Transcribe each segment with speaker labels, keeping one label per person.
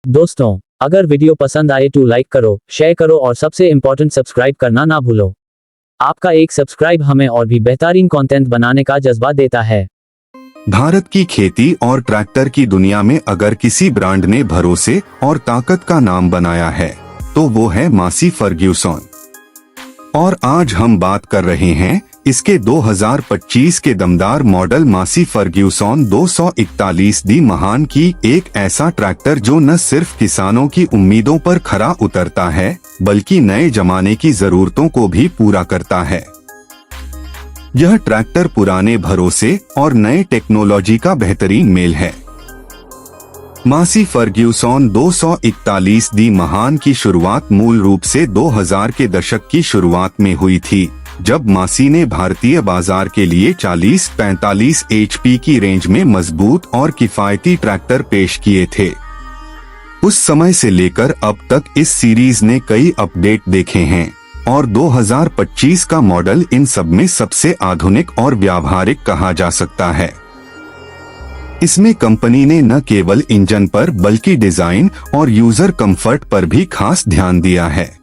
Speaker 1: दोस्तों, अगर वीडियो पसंद आए तो लाइक करो, शेयर करो और सबसे इम्पोर्टेंट सब्सक्राइब करना ना भूलो। आपका एक सब्सक्राइब हमें और भी बेहतरीन कंटेंट बनाने का जज्बा देता है।
Speaker 2: भारत की खेती और ट्रैक्टर की दुनिया में अगर किसी ब्रांड ने भरोसे और ताकत का नाम बनाया है तो वो है मासी फर्ग्यूसन। और आज हम बात कर रहे हैं इसके 2025 के दमदार मॉडल मासी फर्ग्यूसन 241D महान की, एक ऐसा ट्रैक्टर जो न सिर्फ किसानों की उम्मीदों पर खरा उतरता है बल्कि नए जमाने की जरूरतों को भी पूरा करता है। यह ट्रैक्टर पुराने भरोसे और नए टेक्नोलॉजी का बेहतरीन मेल है। मासी फर्ग्यूसन 241D महान की शुरुआत मूल रूप से 2000 के दशक की शुरुआत में हुई थी, जब मासी ने भारतीय बाजार के लिए 40-45 HP की रेंज में मजबूत और किफायती ट्रैक्टर पेश किए थे। उस समय से लेकर अब तक इस सीरीज ने कई अपडेट देखे हैं और 2025 का मॉडल इन सब में सबसे आधुनिक और व्यावहारिक कहा जा सकता है। इसमें कंपनी ने न केवल इंजन पर बल्कि डिजाइन और यूजर कंफर्ट पर भी खास ध्यान दिया है।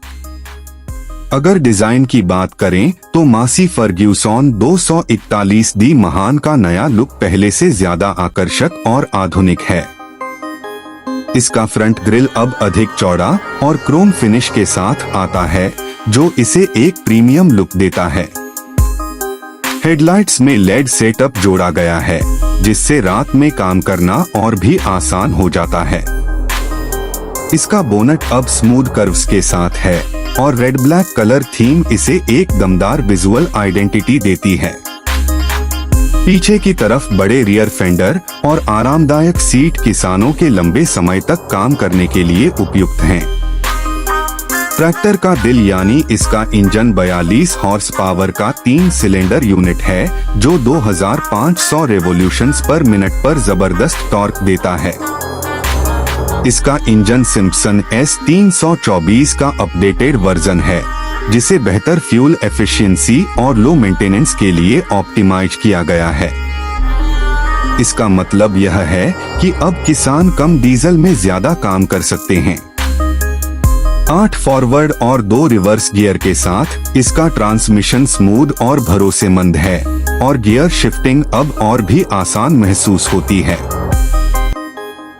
Speaker 2: अगर डिजाइन की बात करें तो मासी फर्ग्यूसन 241D महान का नया लुक पहले से ज्यादा आकर्षक और आधुनिक है। इसका फ्रंट ग्रिल अब अधिक चौड़ा और क्रोम फिनिश के साथ आता है, जो इसे एक प्रीमियम लुक देता है। हेडलाइट्स में LED सेटअप जोड़ा गया है, जिससे रात में काम करना और भी आसान हो जाता है। इसका बोनट अब स्मूथ कर्व्स के साथ है और रेड ब्लैक कलर थीम इसे एक दमदार विजुअल आइडेंटिटी देती है। पीछे की तरफ बड़े रियर फेंडर और आरामदायक सीट किसानों के लंबे समय तक काम करने के लिए उपयुक्त हैं। ट्रैक्टर का दिल यानी इसका इंजन 42 हॉर्स पावर का 3 सिलेंडर यूनिट है, जो 2500 रेवोल्यूशंस पर मिनट पर जबरदस्त टॉर्क देता है। इसका इंजन सिम्पसन S324 का अपडेटेड वर्जन है, जिसे बेहतर फ्यूल एफिशिएंसी और लो मेंटेनेंस के लिए ऑप्टिमाइज किया गया है। इसका मतलब यह है कि अब किसान कम डीजल में ज्यादा काम कर सकते हैं। 8 फॉरवर्ड और 2 रिवर्स गियर के साथ इसका ट्रांसमिशन स्मूथ और भरोसेमंद है और गियर शिफ्टिंग अब और भी आसान महसूस होती है।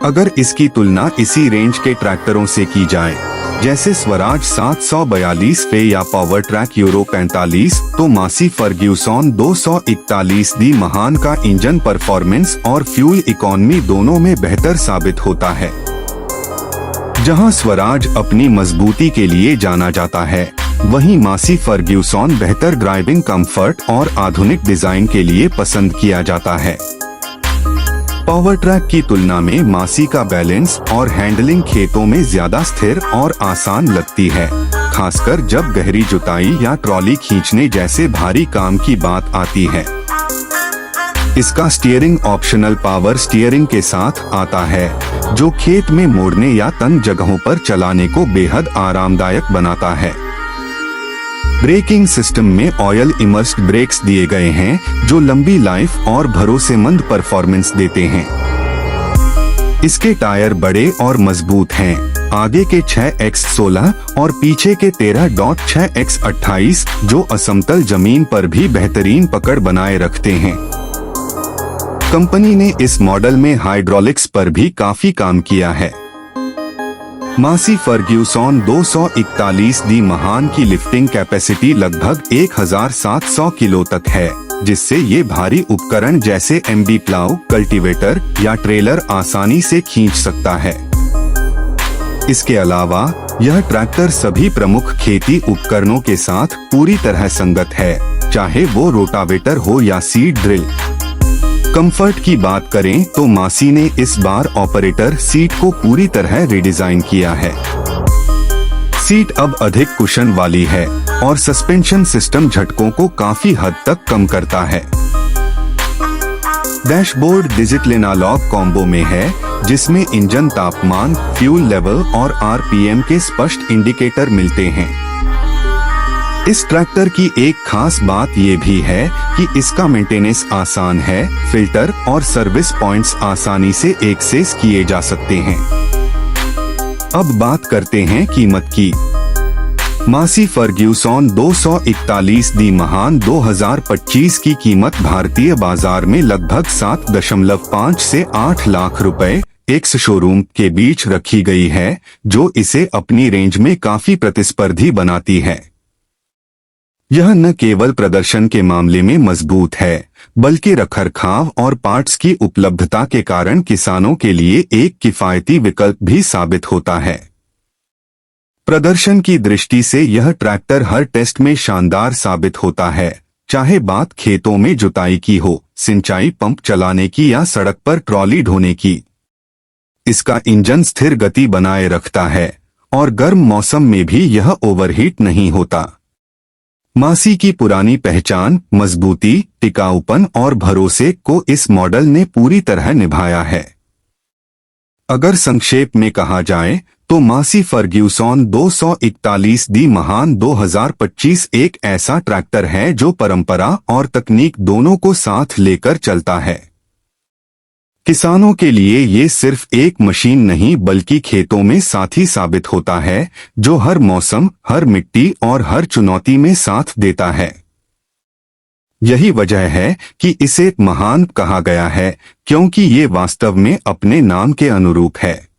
Speaker 2: अगर इसकी तुलना इसी रेंज के ट्रैक्टरों से की जाए, जैसे स्वराज 742 पे या पावर ट्रैक यूरो 45, तो मासी फर्ग्यूसन 241D महान का इंजन परफॉर्मेंस और फ्यूल इकोनॉमी दोनों में बेहतर साबित होता है। जहां स्वराज अपनी मजबूती के लिए जाना जाता है, वहीं मासी फर्ग्यूसन बेहतर ड्राइविंग कंफर्ट और आधुनिक डिजाइन के लिए पसंद किया जाता है। पावर ट्रैक की तुलना में मासी का बैलेंस और हैंडलिंग खेतों में ज्यादा स्थिर और आसान लगती है, खासकर जब गहरी जुताई या ट्रॉली खींचने जैसे भारी काम की बात आती है। इसका स्टीयरिंग ऑप्शनल पावर स्टीयरिंग के साथ आता है, जो खेत में मोड़ने या तंग जगहों पर चलाने को बेहद आरामदायक बनाता है। ब्रेकिंग सिस्टम में ऑयल इमर्स्ड ब्रेक्स दिए गए हैं, जो लंबी लाइफ और भरोसेमंद परफॉर्मेंस देते हैं। इसके टायर बड़े और मजबूत हैं, आगे के 6x16 और पीछे के 13.6x28, जो असमतल जमीन पर भी बेहतरीन पकड़ बनाए रखते हैं। कंपनी ने इस मॉडल में हाइड्रोलिक्स पर भी काफी काम किया है। मासी फर्ग्यूसन 241D महान की लिफ्टिंग कैपेसिटी लगभग 1700 किलो तक है, जिससे ये भारी उपकरण जैसे MB प्लाउ, कल्टीवेटर या ट्रेलर आसानी से खींच सकता है। इसके अलावा यह ट्रैक्टर सभी प्रमुख खेती उपकरणों के साथ पूरी तरह संगत है, चाहे वो रोटावेटर हो या सीड ड्रिल। कंफर्ट की बात करें तो मासी ने इस बार ऑपरेटर सीट को पूरी तरह रिडिजाइन किया है। सीट अब अधिक कुशन वाली है और सस्पेंशन सिस्टम झटकों को काफी हद तक कम करता है। डैशबोर्ड डिजिटल एनालॉग कॉम्बो में है, जिसमें इंजन तापमान, फ्यूल लेवल और RPM के स्पष्ट इंडिकेटर मिलते हैं। इस ट्रैक्टर की एक खास बात ये भी है कि इसका मेंटेनेंस आसान है, फिल्टर और सर्विस पॉइंट्स आसानी से एक्सेस किए जा सकते हैं। अब बात करते हैं कीमत की। मासी फर्ग्यूसन 241 दी महान 2025 की कीमत भारतीय बाजार में लगभग 7.5 से 8 लाख रुपए एक्स शोरूम के बीच रखी गई है, जो इसे अपनी रेंज में काफी प्रतिस्पर्धी बनाती है। यह न केवल प्रदर्शन के मामले में मजबूत है, बल्कि रखरखाव और पार्ट्स की उपलब्धता के कारण किसानों के लिए एक किफायती विकल्प भी साबित होता है। प्रदर्शन की दृष्टि से यह ट्रैक्टर हर टेस्ट में शानदार साबित होता है, चाहे बात खेतों में जुताई की हो, सिंचाई पंप चलाने की या सड़क पर ट्रॉली ढोने की। इसका इंजन स्थिर गति बनाए रखता है और गर्म मौसम में भी यह ओवरहीट नहीं होता। मासी की पुरानी पहचान, मजबूती, टिकाऊपन और भरोसे को इस मॉडल ने पूरी तरह निभाया है। अगर संक्षेप में कहा जाए तो मासी फर्ग्यूसन 241 दी महान 2025 एक ऐसा ट्रैक्टर है जो परंपरा और तकनीक दोनों को साथ लेकर चलता है। किसानों के लिए ये सिर्फ एक मशीन नहीं बल्कि खेतों में साथी साबित होता है, जो हर मौसम, हर मिट्टी और हर चुनौती में साथ देता है। यही वजह है कि इसे महान कहा गया है, क्योंकि ये वास्तव में अपने नाम के अनुरूप है।